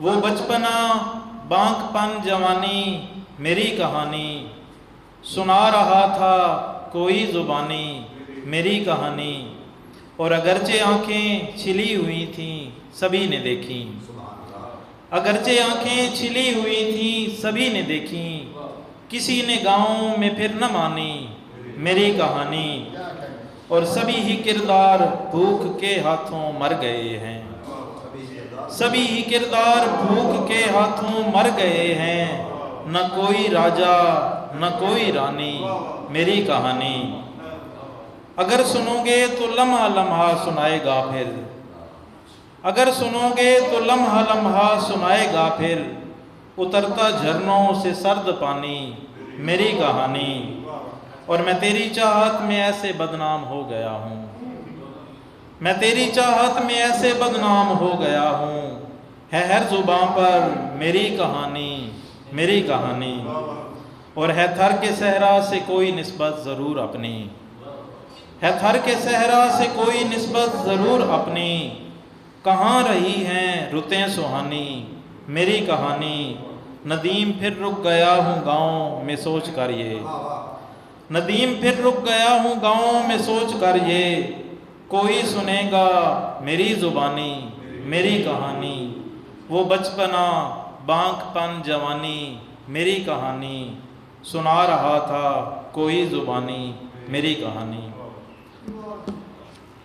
وہ بچپنا بانک پن جوانی میری کہانی، سنا رہا تھا کوئی زبانی میری کہانی، اور اگرچہ آنکھیں چھلی ہوئی تھیں سبھی نے دیکھیں، اگرچہ آنکھیں چھلی ہوئی تھیں سبھی نے دیکھیں، کسی نے گاؤں میں پھر نہ مانی میری کہانی، اور سبھی ہی کردار بھوک کے ہاتھوں مر گئے ہیں، سبھی ہی کردار بھوک کے ہاتھوں مر گئے ہیں، نہ کوئی راجا نہ کوئی رانی میری کہانی، اگر سنو گے تو لمحہ لمحہ سنائے گا پھر، اگر سنو گے تو لمحہ لمحہ سنائے گا پھر، اترتا جھرنوں سے سرد پانی میری کہانی، اور میں تیری چاہت میں ایسے بدنام ہو گیا ہوں، میں تیری چاہت میں ایسے بدنام ہو گیا ہوں، ہے ہر زباں پر میری کہانی میری کہانی، اور ہے تھر کے صحرا سے کوئی نسبت ضرور اپنی، ہے تھر کے صحرا سے کوئی نسبت ضرور اپنی، کہاں رہی ہیں رتیں سہانی میری کہانی، ندیم پھر رک گیا ہوں گاؤں میں سوچ کر یہ، ندیم پھر رک گیا ہوں گاؤں میں سوچ کر یہ، کوئی سنے گا میری زبانی میری کہانی، وہ بچپنا بانک پن جوانی میری کہانی، سنا رہا تھا کوئی زبانی میری کہانی۔